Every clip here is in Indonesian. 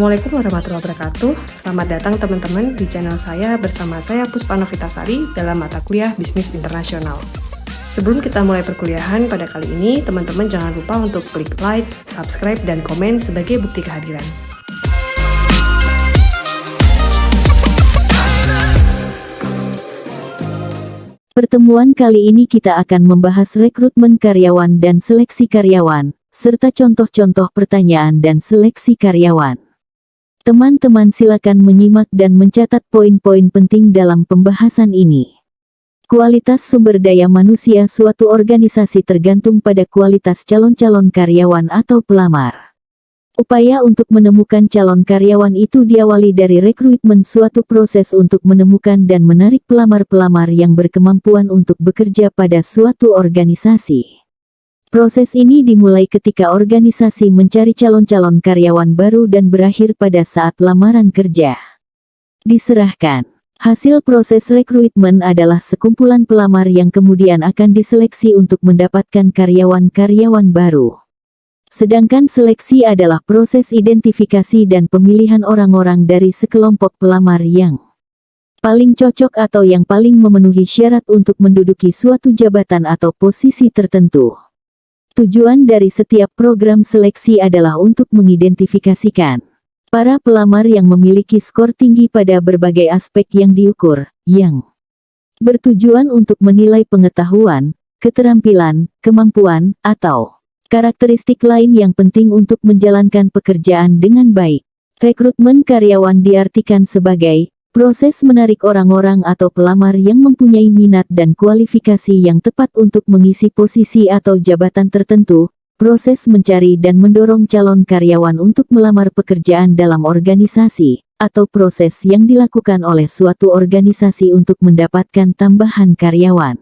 Assalamualaikum warahmatullahi wabarakatuh. Selamat datang teman-teman di channel saya bersama saya Puspa Novitasari dalam mata kuliah Bisnis Internasional. Sebelum kita mulai perkuliahan pada kali ini, teman-teman jangan lupa untuk klik like, subscribe, dan komen sebagai bukti kehadiran. Pertemuan kali ini kita akan membahas rekrutmen karyawan dan seleksi karyawan, serta contoh-contoh pertanyaan dan seleksi karyawan. Teman-teman silakan menyimak dan mencatat poin-poin penting dalam pembahasan ini. Kualitas sumber daya manusia suatu organisasi tergantung pada kualitas calon-calon karyawan atau pelamar. Upaya untuk menemukan calon karyawan itu diawali dari rekrutmen, suatu proses untuk menemukan dan menarik pelamar-pelamar yang berkemampuan untuk bekerja pada suatu organisasi. Proses ini dimulai ketika organisasi mencari calon-calon karyawan baru dan berakhir pada saat lamaran kerja diserahkan. Hasil proses rekrutmen adalah sekumpulan pelamar yang kemudian akan diseleksi untuk mendapatkan karyawan-karyawan baru. Sedangkan seleksi adalah proses identifikasi dan pemilihan orang-orang dari sekelompok pelamar yang paling cocok atau yang paling memenuhi syarat untuk menduduki suatu jabatan atau posisi tertentu. Tujuan dari setiap program seleksi adalah untuk mengidentifikasikan para pelamar yang memiliki skor tinggi pada berbagai aspek yang diukur, yang bertujuan untuk menilai pengetahuan, keterampilan, kemampuan, atau karakteristik lain yang penting untuk menjalankan pekerjaan dengan baik. Rekrutmen karyawan diartikan sebagai proses menarik orang-orang atau pelamar yang mempunyai minat dan kualifikasi yang tepat untuk mengisi posisi atau jabatan tertentu, proses mencari dan mendorong calon karyawan untuk melamar pekerjaan dalam organisasi, atau proses yang dilakukan oleh suatu organisasi untuk mendapatkan tambahan karyawan.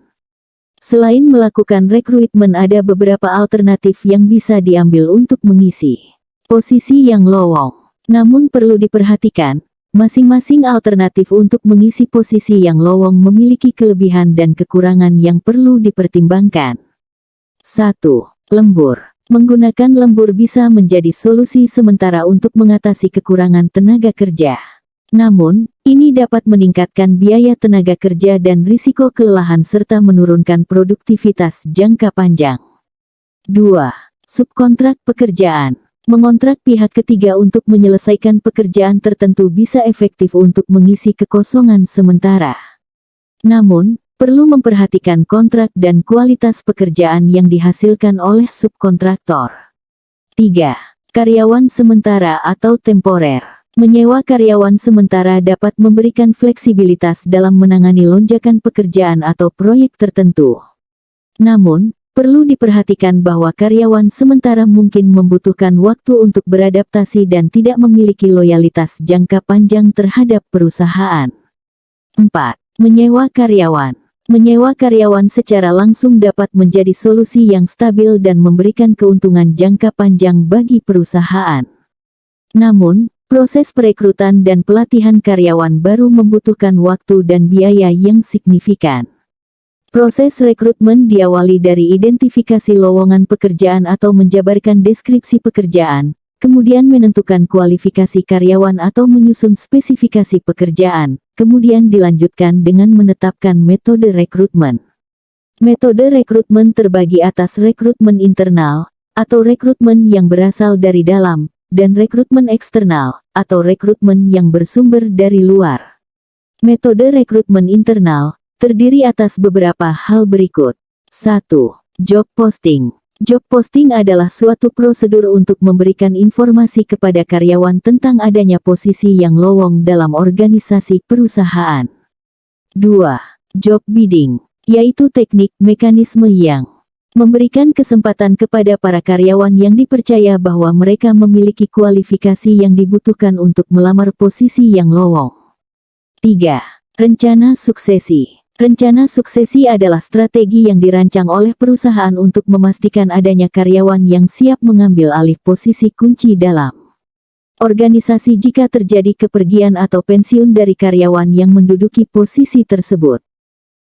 Selain melakukan rekrutmen, ada beberapa alternatif yang bisa diambil untuk mengisi posisi yang lowong. Namun perlu diperhatikan, masing-masing alternatif untuk mengisi posisi yang lowong memiliki kelebihan dan kekurangan yang perlu dipertimbangkan. 1. Lembur. Menggunakan lembur bisa menjadi solusi sementara untuk mengatasi kekurangan tenaga kerja. Namun, ini dapat meningkatkan biaya tenaga kerja dan risiko kelelahan serta menurunkan produktivitas jangka panjang. 2. Subkontrak pekerjaan. Mengontrak pihak ketiga untuk menyelesaikan pekerjaan tertentu bisa efektif untuk mengisi kekosongan sementara. Namun, perlu memperhatikan kontrak dan kualitas pekerjaan yang dihasilkan oleh subkontraktor. 3. Karyawan sementara atau temporer. Menyewa karyawan sementara dapat memberikan fleksibilitas dalam menangani lonjakan pekerjaan atau proyek tertentu. Namun, perlu diperhatikan bahwa karyawan sementara mungkin membutuhkan waktu untuk beradaptasi dan tidak memiliki loyalitas jangka panjang terhadap perusahaan. 4. Menyewa karyawan. Menyewa karyawan secara langsung dapat menjadi solusi yang stabil dan memberikan keuntungan jangka panjang bagi perusahaan. Namun, proses perekrutan dan pelatihan karyawan baru membutuhkan waktu dan biaya yang signifikan. Proses rekrutmen diawali dari identifikasi lowongan pekerjaan atau menjabarkan deskripsi pekerjaan, kemudian menentukan kualifikasi karyawan atau menyusun spesifikasi pekerjaan, kemudian dilanjutkan dengan menetapkan metode rekrutmen. Metode rekrutmen terbagi atas rekrutmen internal, atau rekrutmen yang berasal dari dalam, dan rekrutmen eksternal, atau rekrutmen yang bersumber dari luar. Metode rekrutmen internal terdiri atas beberapa hal berikut. 1. Job posting. Job posting adalah suatu prosedur untuk memberikan informasi kepada karyawan tentang adanya posisi yang lowong dalam organisasi perusahaan. 2. Job bidding, yaitu teknik mekanisme yang memberikan kesempatan kepada para karyawan yang dipercaya bahwa mereka memiliki kualifikasi yang dibutuhkan untuk melamar posisi yang lowong. 3. Rencana suksesi. Rencana suksesi adalah strategi yang dirancang oleh perusahaan untuk memastikan adanya karyawan yang siap mengambil alih posisi kunci dalam organisasi jika terjadi kepergian atau pensiun dari karyawan yang menduduki posisi tersebut.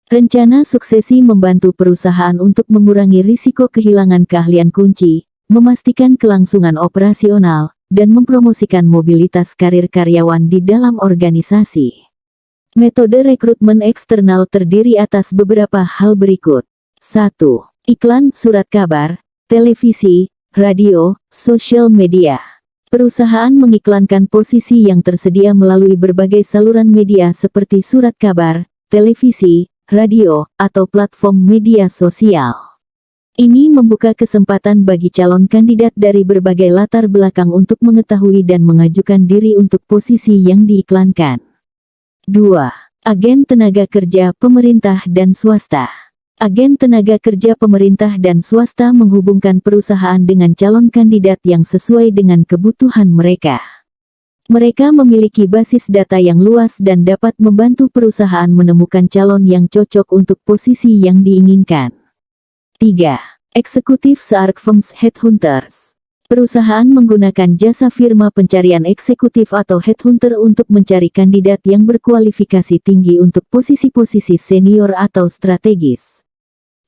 Rencana suksesi membantu perusahaan untuk mengurangi risiko kehilangan keahlian kunci, memastikan kelangsungan operasional, dan mempromosikan mobilitas karir karyawan di dalam organisasi. Metode rekrutmen eksternal terdiri atas beberapa hal berikut. 1. Iklan, surat kabar, televisi, radio, sosial media. Perusahaan mengiklankan posisi yang tersedia melalui berbagai saluran media seperti surat kabar, televisi, radio, atau platform media sosial. Ini membuka kesempatan bagi calon kandidat dari berbagai latar belakang untuk mengetahui dan mengajukan diri untuk posisi yang diiklankan. 2. Agen tenaga kerja pemerintah dan swasta. Agen tenaga kerja pemerintah dan swasta menghubungkan perusahaan dengan calon kandidat yang sesuai dengan kebutuhan mereka. Mereka memiliki basis data yang luas dan dapat membantu perusahaan menemukan calon yang cocok untuk posisi yang diinginkan. 3. Eksekutif search firms headhunters. Perusahaan menggunakan jasa firma pencarian eksekutif atau headhunter untuk mencari kandidat yang berkualifikasi tinggi untuk posisi-posisi senior atau strategis.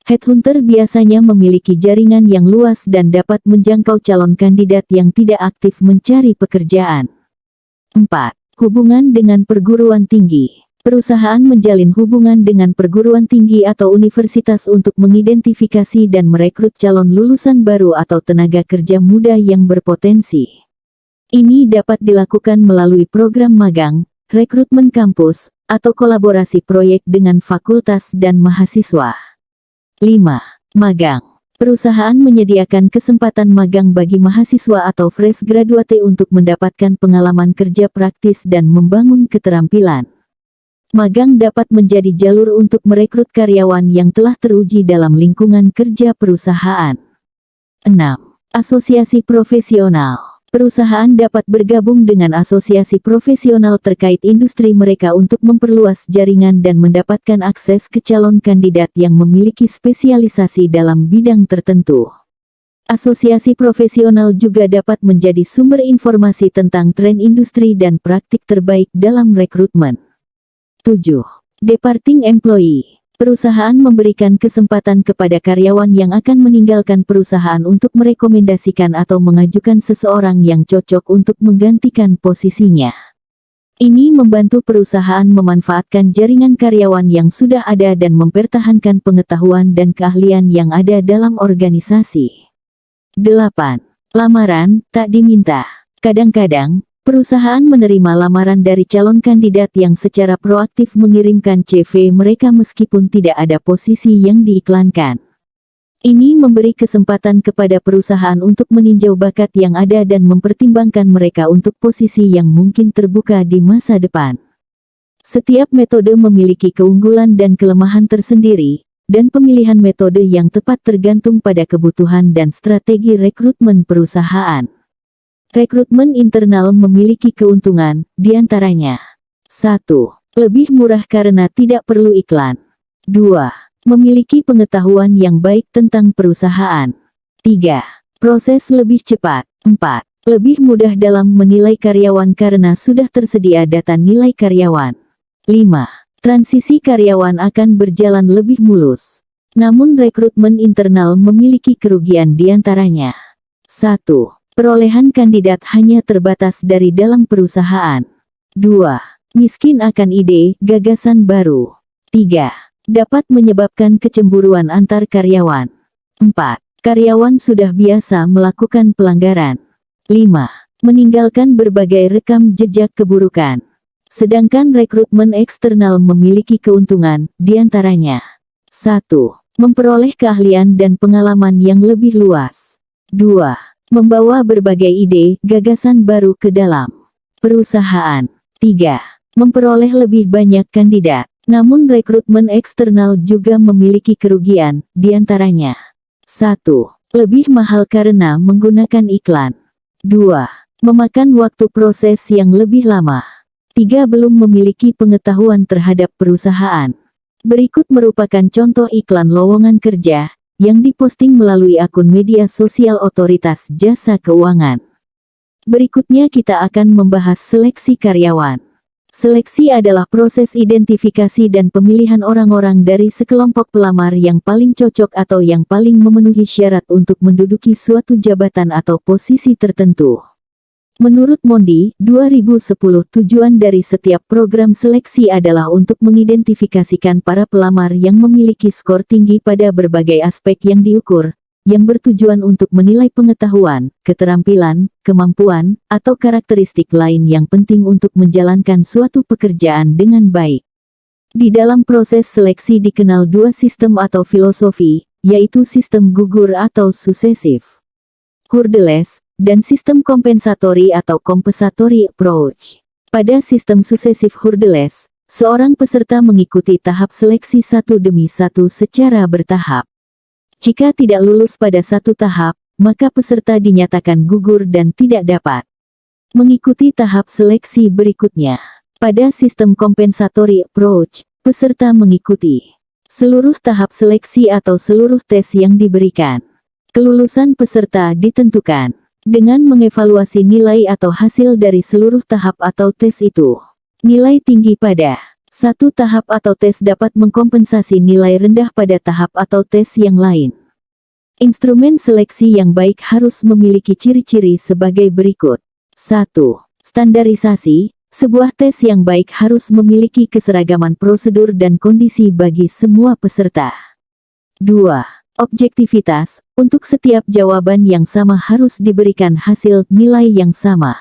Headhunter biasanya memiliki jaringan yang luas dan dapat menjangkau calon kandidat yang tidak aktif mencari pekerjaan. 4. Hubungan dengan perguruan tinggi. Perusahaan menjalin hubungan dengan perguruan tinggi atau universitas untuk mengidentifikasi dan merekrut calon lulusan baru atau tenaga kerja muda yang berpotensi. Ini dapat dilakukan melalui program magang, rekrutmen kampus, atau kolaborasi proyek dengan fakultas dan mahasiswa. 5. Magang. Perusahaan menyediakan kesempatan magang bagi mahasiswa atau fresh graduate untuk mendapatkan pengalaman kerja praktis dan membangun keterampilan. Magang dapat menjadi jalur untuk merekrut karyawan yang telah teruji dalam lingkungan kerja perusahaan. 6. Asosiasi profesional. Perusahaan dapat bergabung dengan asosiasi profesional terkait industri mereka untuk memperluas jaringan dan mendapatkan akses ke calon kandidat yang memiliki spesialisasi dalam bidang tertentu. Asosiasi profesional juga dapat menjadi sumber informasi tentang tren industri dan praktik terbaik dalam rekrutmen. 7. Departing employee. Perusahaan memberikan kesempatan kepada karyawan yang akan meninggalkan perusahaan untuk merekomendasikan atau mengajukan seseorang yang cocok untuk menggantikan posisinya. Ini membantu perusahaan memanfaatkan jaringan karyawan yang sudah ada dan mempertahankan pengetahuan dan keahlian yang ada dalam organisasi. 8. Lamaran tak diminta. Kadang-kadang, perusahaan menerima lamaran dari calon kandidat yang secara proaktif mengirimkan CV mereka meskipun tidak ada posisi yang diiklankan. Ini memberi kesempatan kepada perusahaan untuk meninjau bakat yang ada dan mempertimbangkan mereka untuk posisi yang mungkin terbuka di masa depan. Setiap metode memiliki keunggulan dan kelemahan tersendiri, dan pemilihan metode yang tepat tergantung pada kebutuhan dan strategi rekrutmen perusahaan. Rekrutmen internal memiliki keuntungan, diantaranya 1. Lebih murah karena tidak perlu iklan. 2. Memiliki pengetahuan yang baik tentang perusahaan. 3. Proses lebih cepat. 4. Lebih mudah dalam menilai karyawan karena sudah tersedia data nilai karyawan. 5. Transisi karyawan akan berjalan lebih mulus. Namun rekrutmen internal memiliki kerugian diantaranya. 1. Perolehan kandidat hanya terbatas dari dalam perusahaan. 2. Miskin akan ide, gagasan baru. 3. Dapat menyebabkan kecemburuan antar karyawan. 4. Karyawan sudah biasa melakukan pelanggaran. 5. Meninggalkan berbagai rekam jejak keburukan. Sedangkan rekrutmen eksternal memiliki keuntungan, diantaranya 1. Memperoleh keahlian dan pengalaman yang lebih luas. 2. Membawa berbagai ide, gagasan baru ke dalam perusahaan. 3. Memperoleh lebih banyak kandidat. Namun rekrutmen eksternal juga memiliki kerugian, diantaranya 1. Lebih mahal karena menggunakan iklan. 2. Memakan waktu proses yang lebih lama. 3. Belum memiliki pengetahuan terhadap perusahaan. Berikut merupakan contoh iklan lowongan kerja yang diposting melalui akun media sosial otoritas jasa keuangan. Berikutnya kita akan membahas seleksi karyawan. Seleksi adalah proses identifikasi dan pemilihan orang-orang dari sekelompok pelamar yang paling cocok atau yang paling memenuhi syarat untuk menduduki suatu jabatan atau posisi tertentu. Menurut Mondi, 2010 tujuan dari setiap program seleksi adalah untuk mengidentifikasikan para pelamar yang memiliki skor tinggi pada berbagai aspek yang diukur, yang bertujuan untuk menilai pengetahuan, keterampilan, kemampuan, atau karakteristik lain yang penting untuk menjalankan suatu pekerjaan dengan baik. Di dalam proses seleksi dikenal dua sistem atau filosofi, yaitu sistem gugur atau successive hurdles, dan sistem compensatory atau compensatory approach. Pada sistem successive hurdles, seorang peserta mengikuti tahap seleksi satu demi satu secara bertahap. Jika tidak lulus pada satu tahap, maka peserta dinyatakan gugur dan tidak dapat mengikuti tahap seleksi berikutnya. Pada sistem compensatory approach, peserta mengikuti seluruh tahap seleksi atau seluruh tes yang diberikan. Kelulusan peserta ditentukan dengan mengevaluasi nilai atau hasil dari seluruh tahap atau tes itu. Nilai tinggi pada satu tahap atau tes dapat mengkompensasi nilai rendah pada tahap atau tes yang lain. Instrumen seleksi yang baik harus memiliki ciri-ciri sebagai berikut. 1. Standarisasi. Sebuah tes yang baik harus memiliki keseragaman prosedur dan kondisi bagi semua peserta. 2. Objektivitas, untuk setiap jawaban yang sama harus diberikan hasil nilai yang sama.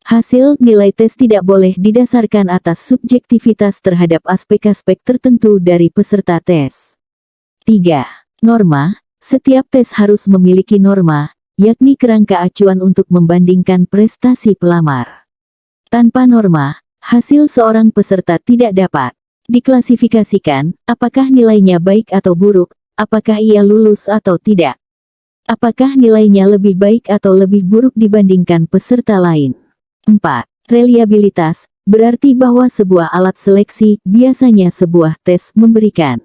Hasil nilai tes tidak boleh didasarkan atas subjektivitas terhadap aspek-aspek tertentu dari peserta tes. 3. Norma, setiap tes harus memiliki norma, yakni kerangka acuan untuk membandingkan prestasi pelamar. Tanpa norma, hasil seorang peserta tidak dapat diklasifikasikan, apakah nilainya baik atau buruk, apakah ia lulus atau tidak? Apakah nilainya lebih baik atau lebih buruk dibandingkan peserta lain? 4. Reliabilitas, berarti bahwa sebuah alat seleksi, biasanya sebuah tes, memberikan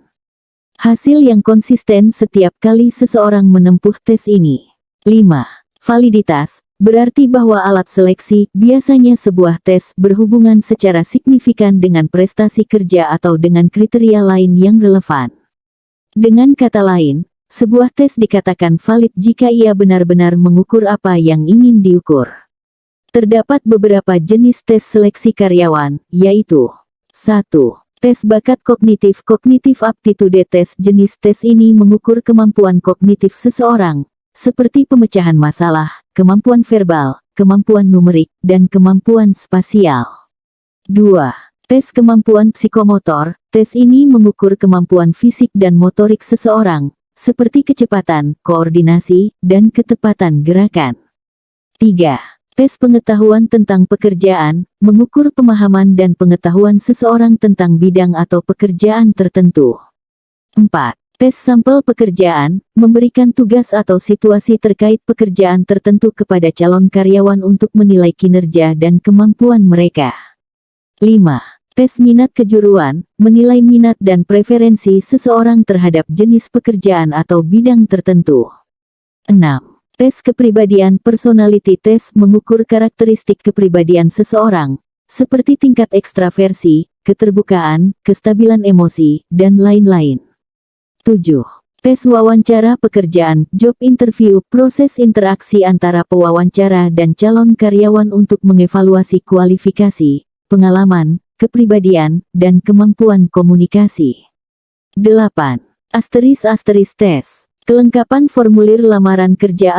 hasil yang konsisten setiap kali seseorang menempuh tes ini. 5. Validitas, berarti bahwa alat seleksi, biasanya sebuah tes, berhubungan secara signifikan dengan prestasi kerja atau dengan kriteria lain yang relevan. Dengan kata lain, sebuah tes dikatakan valid jika ia benar-benar mengukur apa yang ingin diukur. Terdapat beberapa jenis tes seleksi karyawan, yaitu 1. Tes bakat kognitif. Cognitive aptitude test. Jenis tes ini mengukur kemampuan kognitif seseorang, seperti pemecahan masalah, kemampuan verbal, kemampuan numerik, dan kemampuan spasial. 2. Tes kemampuan psikomotor. Tes ini mengukur kemampuan fisik dan motorik seseorang, seperti kecepatan, koordinasi, dan ketepatan gerakan. 3. Tes pengetahuan tentang pekerjaan, mengukur pemahaman dan pengetahuan seseorang tentang bidang atau pekerjaan tertentu. 4. Tes sampel pekerjaan, memberikan tugas atau situasi terkait pekerjaan tertentu kepada calon karyawan untuk menilai kinerja dan kemampuan mereka. 5. Tes minat kejuruan, menilai minat dan preferensi seseorang terhadap jenis pekerjaan atau bidang tertentu. 6. Tes kepribadian. Personality test mengukur karakteristik kepribadian seseorang, seperti tingkat ekstraversi, keterbukaan, kestabilan emosi, dan lain-lain. 7. Tes wawancara pekerjaan. Job interview. Proses interaksi antara pewawancara dan calon karyawan untuk mengevaluasi kualifikasi, pengalaman, kepribadian, dan kemampuan komunikasi. 8. Asteris tes. Kelengkapan formulir lamaran kerja.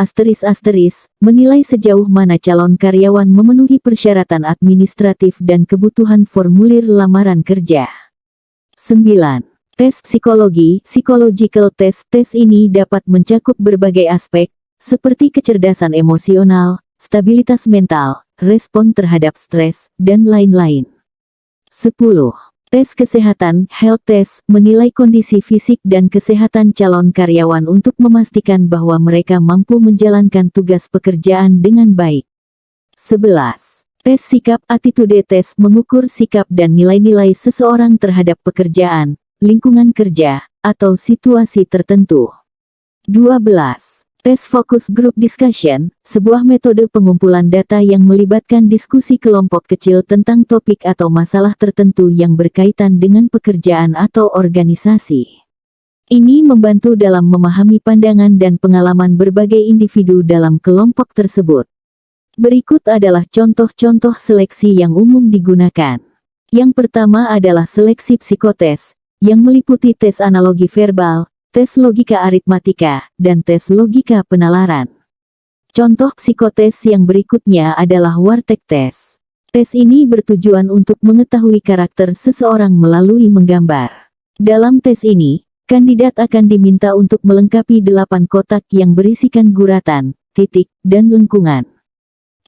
Menilai sejauh mana calon karyawan memenuhi persyaratan administratif dan kebutuhan formulir lamaran kerja. 9. Tes psikologi. Psychological test. Tes ini dapat mencakup berbagai aspek, seperti kecerdasan emosional, stabilitas mental, respon terhadap stres, dan lain-lain. 10. Tes kesehatan. Health test menilai kondisi fisik dan kesehatan calon karyawan untuk memastikan bahwa mereka mampu menjalankan tugas pekerjaan dengan baik. 11. Tes sikap. Attitude test mengukur sikap dan nilai-nilai seseorang terhadap pekerjaan, lingkungan kerja, atau situasi tertentu. 12. Tes focus group discussion, sebuah metode pengumpulan data yang melibatkan diskusi kelompok kecil tentang topik atau masalah tertentu yang berkaitan dengan pekerjaan atau organisasi. Ini membantu dalam memahami pandangan dan pengalaman berbagai individu dalam kelompok tersebut. Berikut adalah contoh-contoh seleksi yang umum digunakan. Yang pertama adalah seleksi psikotes, yang meliputi tes analogi verbal, tes logika aritmatika, dan tes logika penalaran. Contoh psikotes yang berikutnya adalah Wartek Test. Tes ini bertujuan untuk mengetahui karakter seseorang melalui menggambar. Dalam tes ini, kandidat akan diminta untuk melengkapi 8 kotak yang berisikan guratan, titik, dan lengkungan.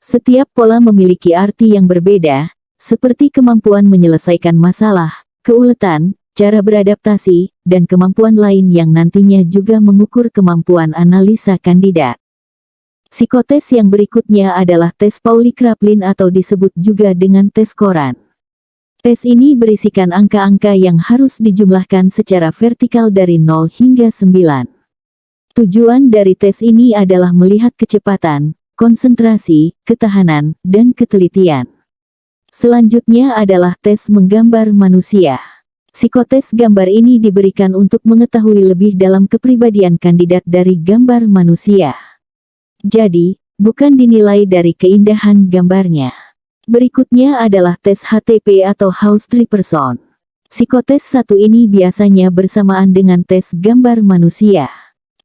Setiap pola memiliki arti yang berbeda, seperti kemampuan menyelesaikan masalah, keuletan, cara beradaptasi, dan kemampuan lain yang nantinya juga mengukur kemampuan analisa kandidat. Psikotes yang berikutnya adalah tes Pauli-Kraplin atau disebut juga dengan tes Koran. Tes ini berisikan angka-angka yang harus dijumlahkan secara vertikal dari 0 hingga 9. Tujuan dari tes ini adalah melihat kecepatan, konsentrasi, ketahanan, dan ketelitian. Selanjutnya adalah tes menggambar manusia. Psikotes gambar ini diberikan untuk mengetahui lebih dalam kepribadian kandidat dari gambar manusia. Jadi, bukan dinilai dari keindahan gambarnya. Berikutnya adalah tes HTP atau House Tree Person. Psikotes satu ini biasanya bersamaan dengan tes gambar manusia.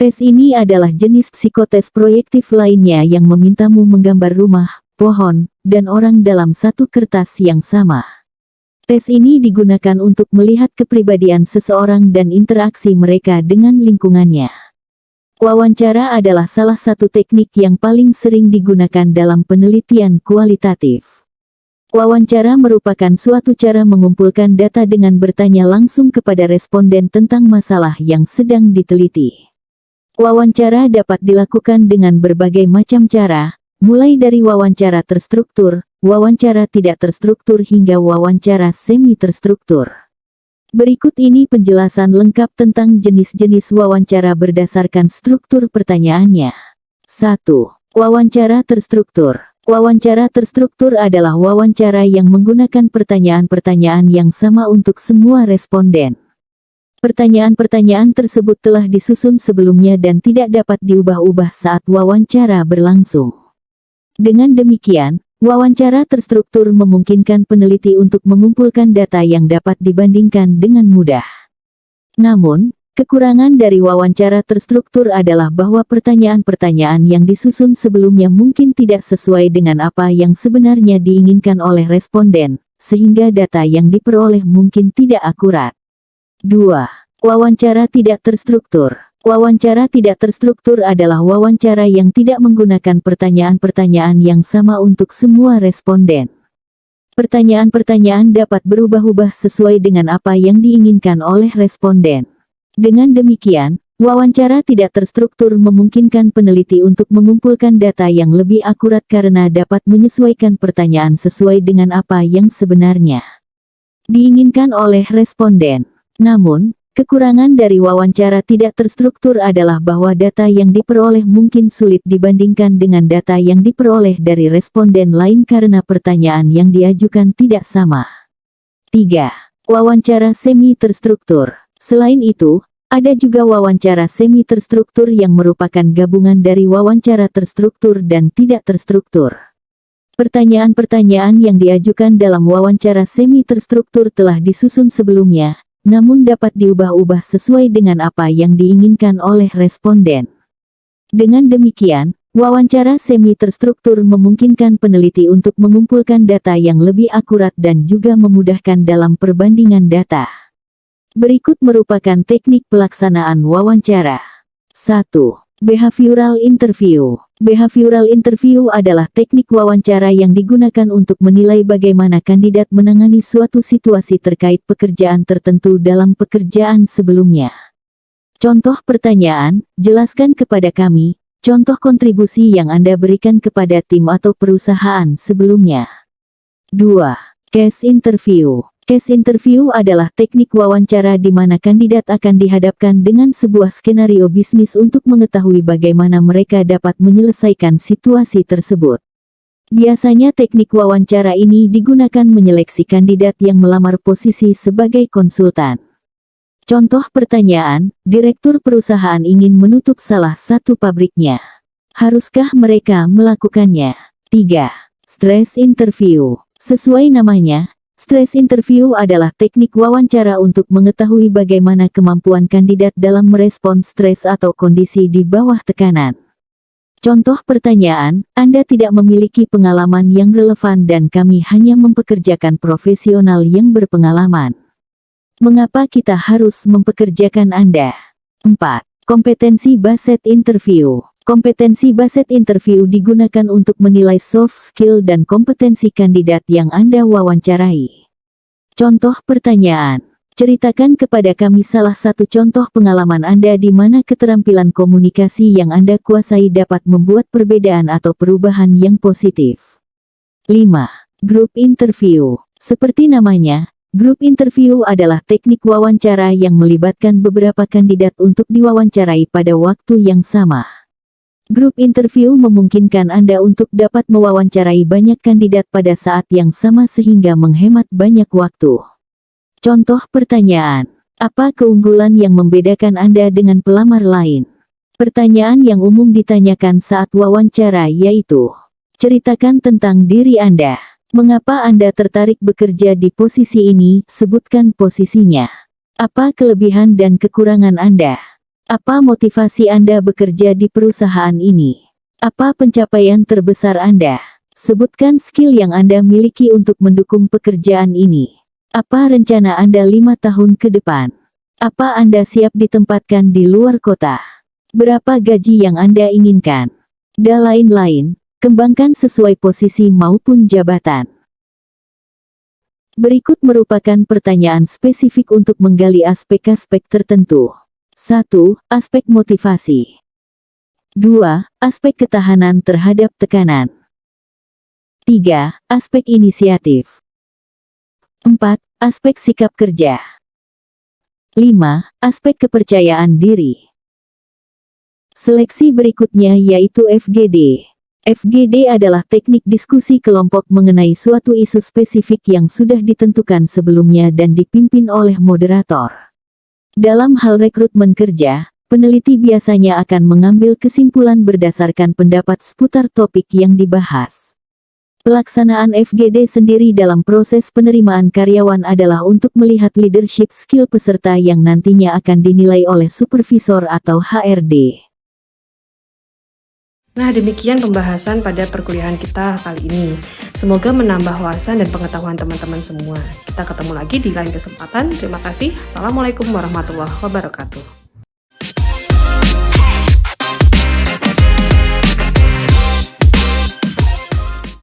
Tes ini adalah jenis psikotes proyektif lainnya yang memintamu menggambar rumah, pohon, dan orang dalam satu kertas yang sama. Tes ini digunakan untuk melihat kepribadian seseorang dan interaksi mereka dengan lingkungannya. Wawancara adalah salah satu teknik yang paling sering digunakan dalam penelitian kualitatif. Wawancara merupakan suatu cara mengumpulkan data dengan bertanya langsung kepada responden tentang masalah yang sedang diteliti. Wawancara dapat dilakukan dengan berbagai macam cara, mulai dari wawancara terstruktur, wawancara tidak terstruktur hingga wawancara semi-terstruktur. Berikut ini penjelasan lengkap tentang jenis-jenis wawancara berdasarkan struktur pertanyaannya. 1. Wawancara terstruktur. Wawancara terstruktur adalah wawancara yang menggunakan pertanyaan-pertanyaan yang sama untuk semua responden. Pertanyaan-pertanyaan tersebut telah disusun sebelumnya dan tidak dapat diubah-ubah saat wawancara berlangsung. Dengan demikian, wawancara terstruktur memungkinkan peneliti untuk mengumpulkan data yang dapat dibandingkan dengan mudah. Namun, kekurangan dari wawancara terstruktur adalah bahwa pertanyaan-pertanyaan yang disusun sebelumnya mungkin tidak sesuai dengan apa yang sebenarnya diinginkan oleh responden, sehingga data yang diperoleh mungkin tidak akurat. 2. Wawancara tidak terstruktur. Wawancara tidak terstruktur adalah wawancara yang tidak menggunakan pertanyaan-pertanyaan yang sama untuk semua responden. Pertanyaan-pertanyaan dapat berubah-ubah sesuai dengan apa yang diinginkan oleh responden. Dengan demikian, wawancara tidak terstruktur memungkinkan peneliti untuk mengumpulkan data yang lebih akurat karena dapat menyesuaikan pertanyaan sesuai dengan apa yang sebenarnya diinginkan oleh responden. Namun, kekurangan dari wawancara tidak terstruktur adalah bahwa data yang diperoleh mungkin sulit dibandingkan dengan data yang diperoleh dari responden lain karena pertanyaan yang diajukan tidak sama. 3. Wawancara semi-terstruktur. Selain itu, ada juga wawancara semi-terstruktur yang merupakan gabungan dari wawancara terstruktur dan tidak terstruktur. Pertanyaan-pertanyaan yang diajukan dalam wawancara semi-terstruktur telah disusun sebelumnya, namun dapat diubah-ubah sesuai dengan apa yang diinginkan oleh responden. Dengan demikian, wawancara semi-terstruktur memungkinkan peneliti untuk mengumpulkan data yang lebih akurat dan juga memudahkan dalam perbandingan data. Berikut merupakan teknik pelaksanaan wawancara. 1. Behavioral interview. Behavioral interview adalah teknik wawancara yang digunakan untuk menilai bagaimana kandidat menangani suatu situasi terkait pekerjaan tertentu dalam pekerjaan sebelumnya. Contoh pertanyaan, jelaskan kepada kami, contoh kontribusi yang Anda berikan kepada tim atau perusahaan sebelumnya. 2. Case interview. Case interview adalah teknik wawancara di mana kandidat akan dihadapkan dengan sebuah skenario bisnis untuk mengetahui bagaimana mereka dapat menyelesaikan situasi tersebut. Biasanya teknik wawancara ini digunakan menyeleksi kandidat yang melamar posisi sebagai konsultan. Contoh pertanyaan, direktur perusahaan ingin menutup salah satu pabriknya. Haruskah mereka melakukannya? 3. Stress interview. Sesuai namanya, stress interview adalah teknik wawancara untuk mengetahui bagaimana kemampuan kandidat dalam merespons stres atau kondisi di bawah tekanan. Contoh pertanyaan, Anda tidak memiliki pengalaman yang relevan dan kami hanya mempekerjakan profesional yang berpengalaman. Mengapa kita harus mempekerjakan Anda? 4. Kompetensi based interview. Kompetensi based interview digunakan untuk menilai soft skill dan kompetensi kandidat yang Anda wawancarai. Contoh pertanyaan, ceritakan kepada kami salah satu contoh pengalaman Anda di mana keterampilan komunikasi yang Anda kuasai dapat membuat perbedaan atau perubahan yang positif. 5. Group interview. Seperti namanya, group interview adalah teknik wawancara yang melibatkan beberapa kandidat untuk diwawancarai pada waktu yang sama. Grup interview memungkinkan Anda untuk dapat mewawancarai banyak kandidat pada saat yang sama sehingga menghemat banyak waktu. Contoh pertanyaan, apa keunggulan yang membedakan Anda dengan pelamar lain? Pertanyaan yang umum ditanyakan saat wawancara yaitu, ceritakan tentang diri Anda. Mengapa Anda tertarik bekerja di posisi ini? Sebutkan posisinya. Apa kelebihan dan kekurangan Anda? Apa motivasi Anda bekerja di perusahaan ini? Apa pencapaian terbesar Anda? Sebutkan skill yang Anda miliki untuk mendukung pekerjaan ini. Apa rencana Anda 5 tahun ke depan? Apa Anda siap ditempatkan di luar kota? Berapa gaji yang Anda inginkan? Dan lain-lain, kembangkan sesuai posisi maupun jabatan. Berikut merupakan pertanyaan spesifik untuk menggali aspek-aspek tertentu. 1. Aspek motivasi. 2. Aspek ketahanan terhadap tekanan. 3. Aspek inisiatif. 4. Aspek sikap kerja. 5. Aspek kepercayaan diri. Seleksi berikutnya yaitu FGD. FGD adalah teknik diskusi kelompok mengenai suatu isu spesifik yang sudah ditentukan sebelumnya dan dipimpin oleh moderator. Dalam hal rekrutmen kerja, peneliti biasanya akan mengambil kesimpulan berdasarkan pendapat seputar topik yang dibahas. Pelaksanaan FGD sendiri dalam proses penerimaan karyawan adalah untuk melihat leadership skill peserta yang nantinya akan dinilai oleh supervisor atau HRD. Nah, demikian pembahasan pada perkuliahan kita kali ini. Semoga menambah wawasan dan pengetahuan teman-teman semua. Kita ketemu lagi di lain kesempatan. Terima kasih. Assalamualaikum warahmatullahi wabarakatuh.